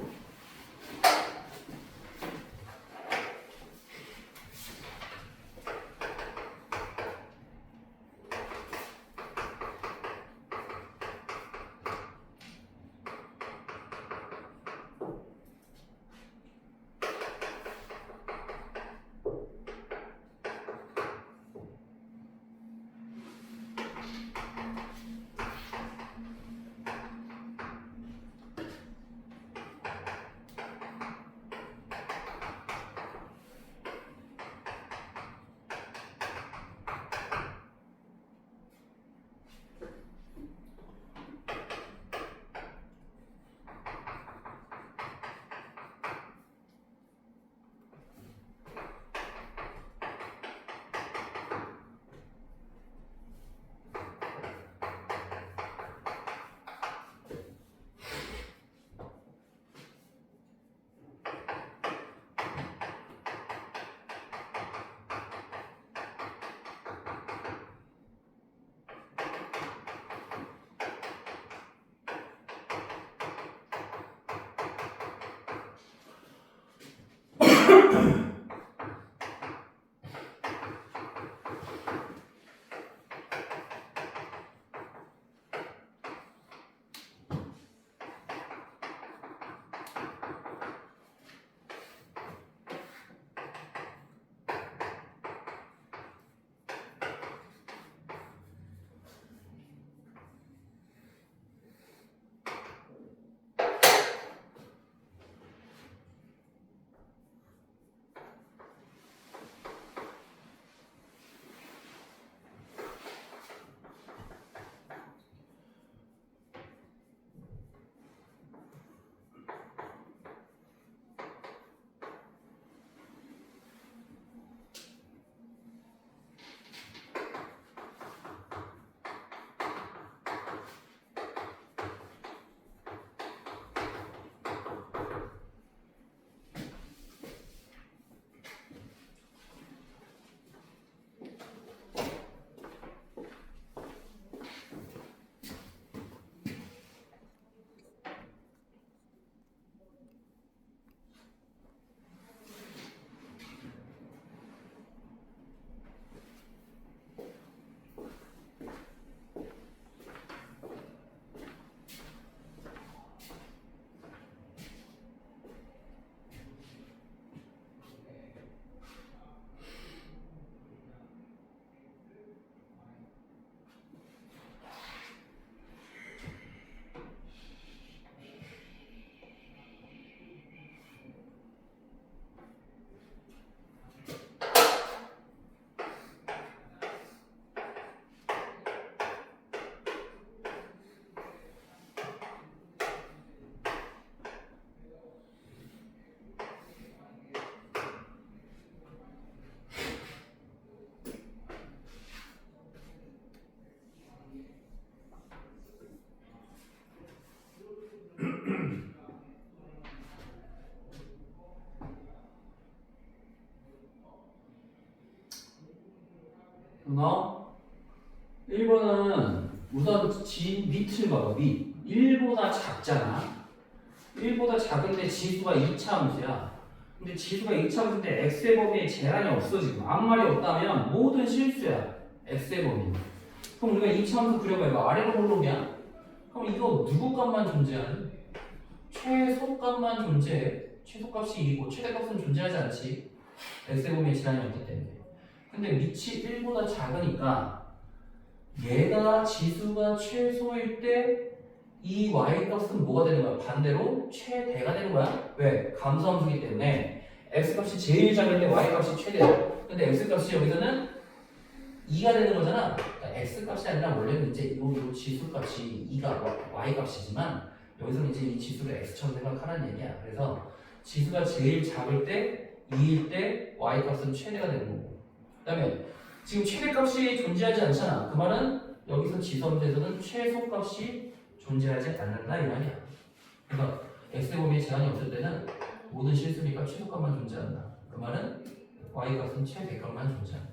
누나 1번은 우선 밑을 봐봐. 밑 1보다 작잖아. 1보다 작은데 지수가 2차 함수야. 근데 지수가 2차 함수인데 x의 범위에 제한이 없어. 지금 아무 말이 없다면 모든 실수야. x의 범위. 그럼 우리가 2차 함수 그려봐. 이거 아래로 올라오냐? 그럼 이거 누구 값만 존재하는? 최소값만 존재해. 최소값이 2고 최대값은 존재하지 않지. x의 범위에 제한이 없기 때문에. 근데 밑이 1보다 작으니까 얘가 지수가 최소일 때 이 y값은 뭐가 되는 거야? 반대로 최대가 되는 거야. 왜? 감소함수기 때문에 x값이 제일 작을 때 y값이 최대야. 근데 x값이 여기서는 2가 되는 거잖아. 그러니까 x값이 아니라 원래는 이제 이 지수값이 2가 y값이지만 여기서는 이제 이 지수를 x처럼 생각하라는 얘기야. 그래서 지수가 제일 작을 때 2일 때 y값은 최대가 되는 거고, 그 다음에 지금 최대값이 존재하지 않잖아. 그 말은 여기서 지선대에서는 최소값이 존재하지 않는다 이 말이야. 그러니까 x의 범위에 제한이 없을 때는 모든 실수니까 최소값만 존재한다. 그 말은 y값은 최대값만 존재한다.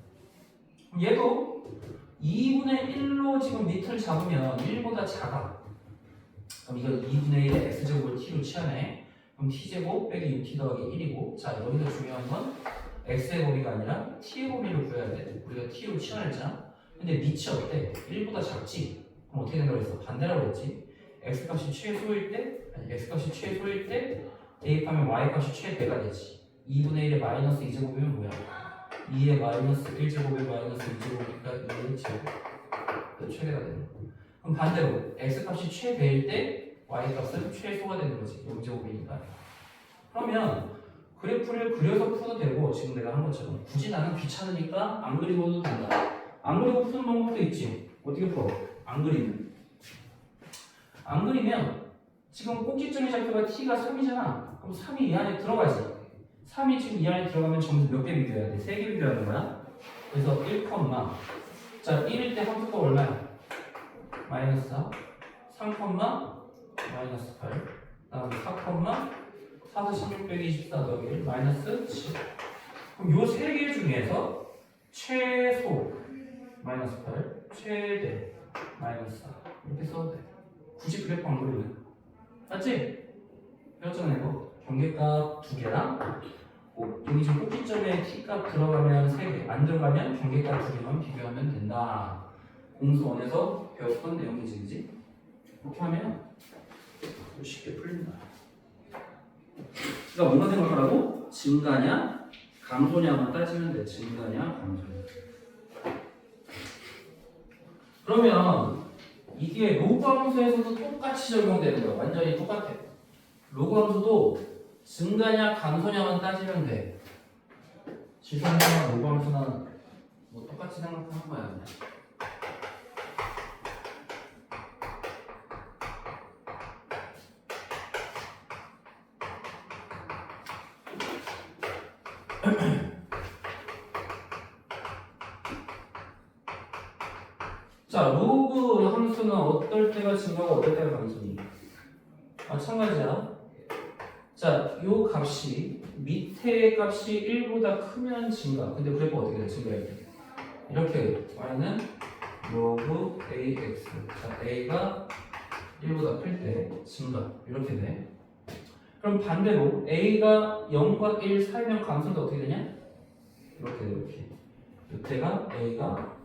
그럼 얘도 2분의 1로 지금 밑을 잡으면 1보다 작아. 그럼 이거 2분의 1의 x제곱을 t로 취하네. 그럼 t제곱 빼기 6t 더하기 1이고, 자 여기서 중요한 건 x의 범위가 아니라 t의 범위를 구해야 돼. 우리가 t로 취하랬잖아. 근데 밑이 어때? 1보다 작지? 그럼 어떻게 된다고 했어? 반대라고 했지. x값이 최소일 때, 아니 x값이 최소일 때 대입하면 y값이 최대가 되지. 2분의 1의 마이너스 2제곱이면 뭐야? 2의 마이너스 1제곱의 마이너스 2제곱이니까 2의 제곱 최대가 되는 거야. 그럼 반대로 x값이 최대일 때 y값은 최소가 되는 거지. 0제곱이니까. 그러면 그래프를 그려서 풀어도 되고, 지금 내가 한 것처럼 굳이 나는 귀찮으니까 안 그리고도 된다. 안 그리고 푸는 방법도 있지. 어떻게 풀어? 안 그리면. 안 그리면 지금 꼭지점의 좌표가 t가 3이잖아. 그럼 3이 이 안에 들어가지. 3이 지금 이 안에 들어가면 점수 몇 개 비교해야 돼? 3개 비교하는 거야. 그래서 1, 자 1일 때 함수가 얼마야? 마이너스 4, 3, 마이너스 8, 그 다음에 4, 4, 16 빼기 24 더하기 1, 마이너스 7. 그럼 요 세 개 중에서 최소 마이너스 8, 최대 마이너스 4 이렇게 써도 돼. 굳이 그래프 안 그리면. 맞지? 배웠잖아 이거. 경계값 2개랑 여기 지금 꼭지점에 t값 들어가면 3개, 안 들어가면 경계값 2개만 비교하면 된다. 공수원에서 배웠던 내용이지, 그지? 이렇게 하면 쉽게 풀린다. 그러니까 뭐만 생각하라고? 증가냐, 감소냐만 따지면 돼. 증가냐, 감소냐. 그러면 이게 로그 함수에서도 똑같이 적용되는 거야. 완전히 똑같아. 로그 함수도 증가냐, 감소냐만 따지면 돼. 지수함수나 로그 함수나 뭐 똑같이 생각하는 거야. 그냥. 자, 로그 함수는 어떨 때가 증가고 어떨 때가 감소니? 마찬가지야. 자, 요 값이 밑에 값이 1보다 크면 증가. 근데 그래프 어떻게 돼? 증가할 때. 이렇게 y는 로그 ax. 자, a가 1보다 클 때 증가. 이렇게 돼. 그럼 반대로 a가 0과 1 사이면 감소는 어떻게 되냐? 이렇게 돼, 이렇게. 이때가 a가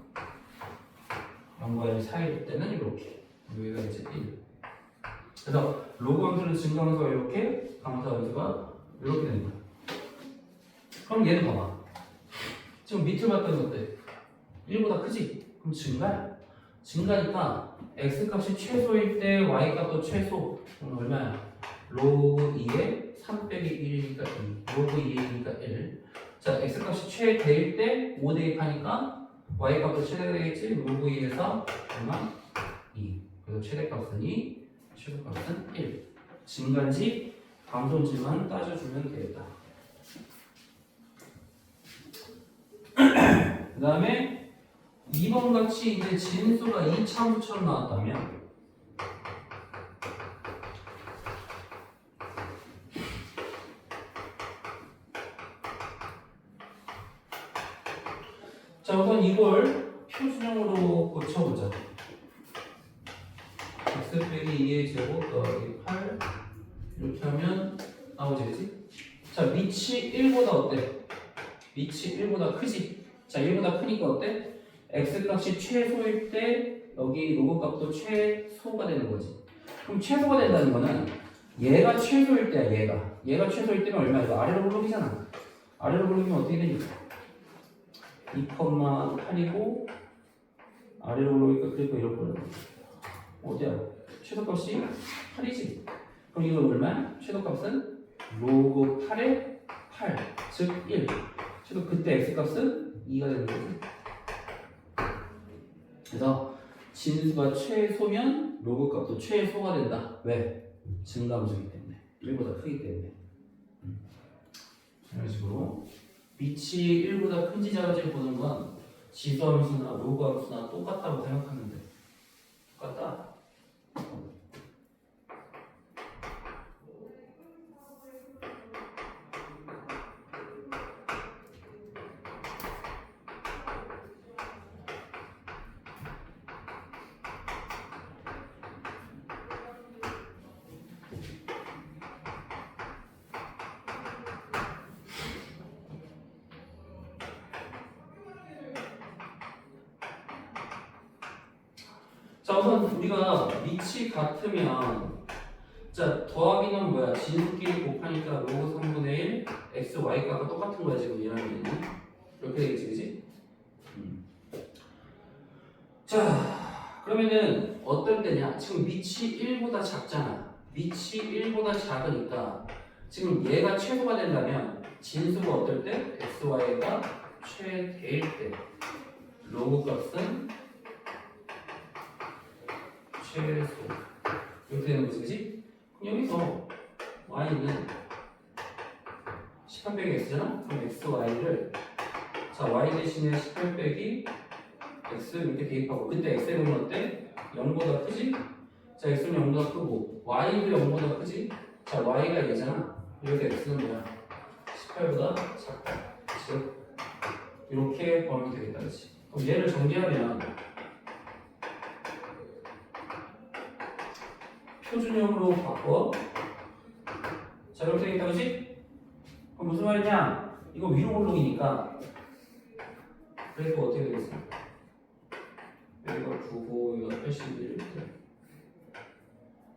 0과 1 사이일 때는 이렇게. 여기가 이제 1. 그래서 로그 함수는 증가함수가 이렇게, 감소함수가 이렇게 되는 거야. 그럼 얘는 봐봐. 지금 밑을 봤더니 어때? 1보다 크지? 그럼 증가야. 증가니까 x값이 최소일 때 y값도 최소. 그럼 얼마야? 로그 2에 3 빼기 1이니까 2. 로그 2이니까 1. 자, x값이 최대일 때 5 대입하니까 y값도 최대가 되겠지? 로그 2에서 얼마? 2. 그래서 최대값은 2. 최소값은 1. 증가인지 감소인지만 따져주면 되겠다. 그 다음에 2번 같이 이제 진수가 2차함수처럼 나왔다면 자, 우선 이걸 표준형으로 고쳐보자. x 빼기 2의 제곱 더하기 8 이렇게 하면 나오지, 그치? 자, 밑이 1보다 어때? 밑이 1보다 크지? 자, 1보다 크니까 어때? x값이 최소일 때 여기 로그 값도 최소가 되는 거지. 그럼 최소가 된다는 거는 얘가 최소일 때야, 얘가 최소일 때면 얼마야? 이거 아래로 블록이잖아. 아래로 블록이면 어떻게 되니까? 2,8이고 아래로 블록이니까 그러니까 이럴 거야. 어디야? 최소값이 8이지. 그럼 이건 얼마야? 최소값은 로그 8의 8, 즉 1. 최소 그때 x값은 2가 되는 거지. 그래서 진수가 최소면 로그 값도 최소가 된다. 왜? 증가함수이기 때문에. 1보다 크기 때문에. 이런 식으로 밑이 1보다 큰지 작은지 보는 건 지수함수나 로그함수나 똑같다고 생각하면 돼. 똑같다. 자, 우선 우리가 밑이 같으면 자, 더하기는 뭐야? 진수끼리 곱하니까 로그 3분의 1 x, y값과 똑같은 거야 지금 이라는 이렇게 되겠지, 그지? 자, 그러면은 어떨 때냐? 지금 밑이 1보다 작잖아. 밑이 1보다 작으니까 지금 얘가 최소가 된다면 진수가 어떨 때? x, y가 최대일 때 로그 값은 최소 이렇게 되는 거지, 그치? 그럼 여기서 y는 18 빼기 x잖아? 그럼 x, y를 자 y 대신에 18 빼기 x 이렇게 대입하고 그때 x의 놈은 어때? 0보다 크지? 자 x는 0보다 크고 y도 0보다 크지? 자 y가 얘잖아. 이렇게 x는 뭐야? 18보다 작다. 즉 이렇게 보면 되겠다, 그치? 그럼 얘를 정리하면 표준형으로 바꿔. 자, 이렇게 되겠다, 그치? 그럼 무슨 말이냐? 이거 위로 올라오니까 그래프 어떻게 되겠어? 여기가 9고, 여기가 81.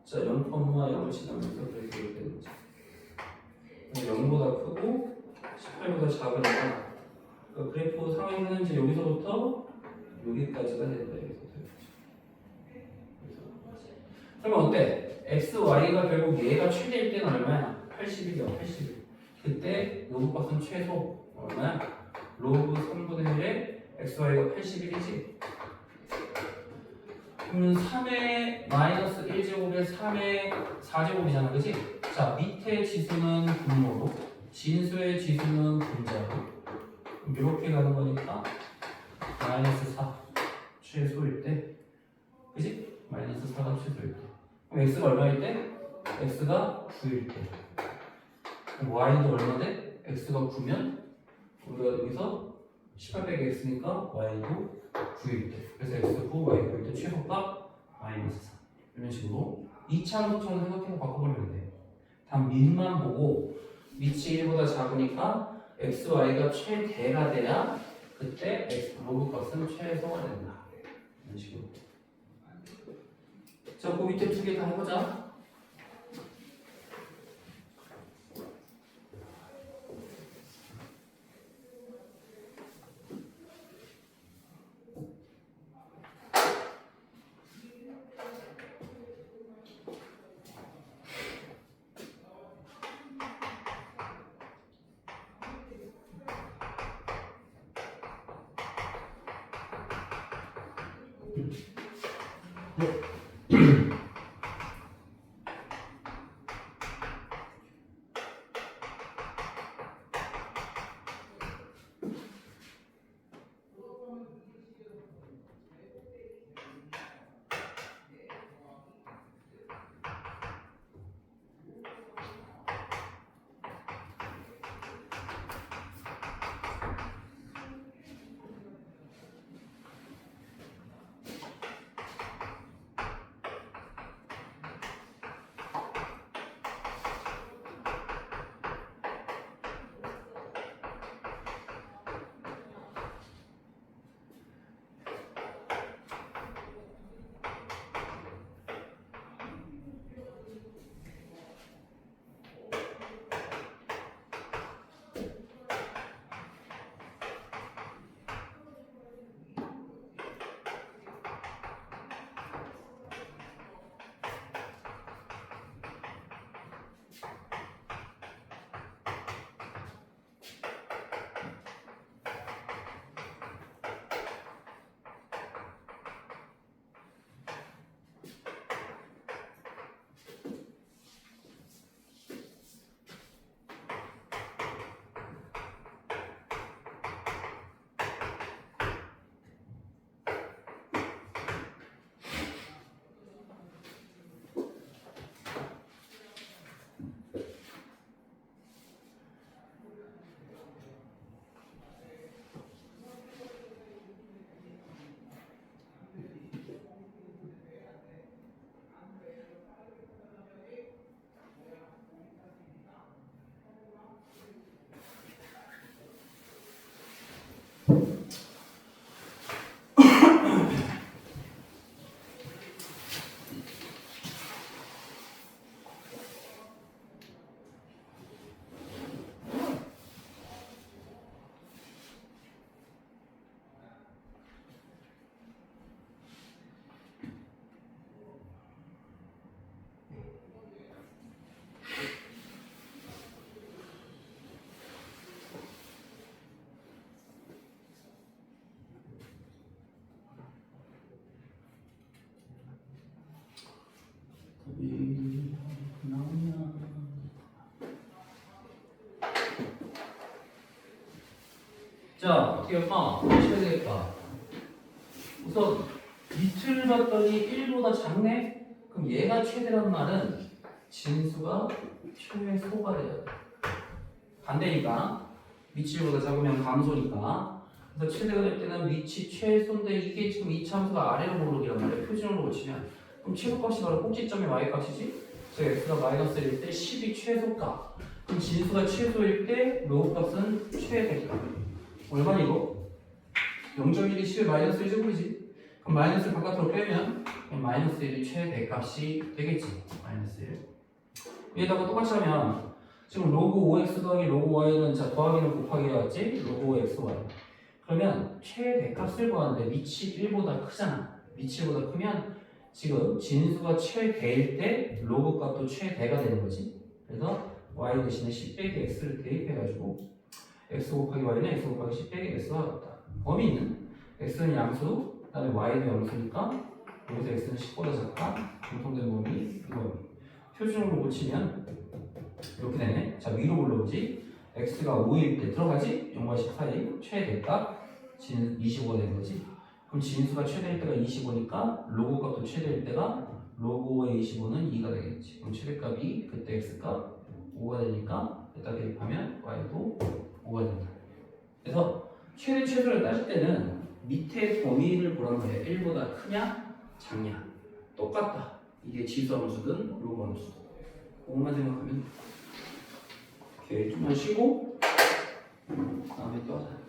자, 0,0을 지나면서 그래프 이렇게 되는 거지. 0보다 크고, 18보다 작으니까 그 그래프 상황은 이제 여기서부터 여기까지가 된다, 여기서부터. 그러면 어때? x, y가 결국 얘가 최대일 때는 얼마야? 81이야, 81. 그때 로그 값은 최소 얼마야? 로그 3분의 1에 x, y가 81이지? 그러면 3의 마이너스 1제곱에 3의 4제곱이잖아, 그치? 자, 밑에 지수는 분모로, 진수의 지수는 분자로. 그럼 이렇게 가는 거니까 마이너스 4 최소일 때, 그치? 마이너스 4가 최소일 때. 그럼 x가 얼마일 때? x가 9일 때. 그럼 y도 얼마 돼? x가 9면 우리가 여기서 18 빼기 x니까 y도 9일 때. 그래서 x 9, y 9일 때 최소값 마이너스 4. 이런 식으로 2차 함수처럼 생각해서 바꿔보면 돼. 단 밑만 보고 밑이 1보다 작으니까 x, y가 최대가 돼야 그때 x 로그 값은 최소가 된다. 이런 식으로. 자, 그 밑에 두 개 다 해보자. 자, 어떻게 할까? 어떻게 되겠다. 우선 밑을 봤더니 1보다 작네? 그럼 얘가 최대란 말은 진수가 최소가 돼야 돼. 반대니까 밑이 1보다 작으면 감소니까. 그래서 최대가 될 때는 밑이 최소인데 이게 지금 이차함수가 아래로 오르기란 말이야. 표준으로 고치면. 그럼 최소값이 바로 꼭지점의 y값이지? 그래서 x가 마이너스 1일 때 10이 최소값. 그럼 진수가 최소일 때 로그값은 최대값. 얼마니 이거? 0.1이 10의 마이너스 1제곱이지. 그럼 마이너스를 바깥으로 빼면 마이너스 1이 최대값이 되겠지. 마이너스 1. 위에다가 똑같이 하면 지금 로그 5x 더하기 로그 y는 자 더하기는 곱하기 해왔지? 로그 5xy. 그러면 최대값을 구하는데 밑이 1보다 크잖아. 밑이 1보다 크면 지금 진수가 최대일 때 로그 값도 최대가 되는 거지. 그래서 y 대신에 10 빼기 x를 대입해가지고 x 곱하기 y는 x 곱하기 10 빼기 x와 같다. 범위는 x는 양수, 그 다음에 y도 양수니까 여기서 x는 10보다 작다. 공통된 범위 이거 표준으로 고치면 이렇게 되네. 자 위로 올라오지. x가 5일 때 들어가지. 0과 10 사이 최대값 진 25가 되는 거지. 그럼 진수가 최대일 때가 25니까 로그 값도 최대일 때가 로그의 25는 2가 되겠지. 그럼 최대값이 그때 x값 5가 되니까 여기다 대입하면 y도 5가 된다. 그래서 최대 최소를 따질 때는 밑에 범위를 보라는 거예요. 1보다 크냐 작냐 똑같다. 이게 지수 함수든 로그 함수든 그것만 생각하면 오케이. 좀만 쉬고 다음에 또 하자.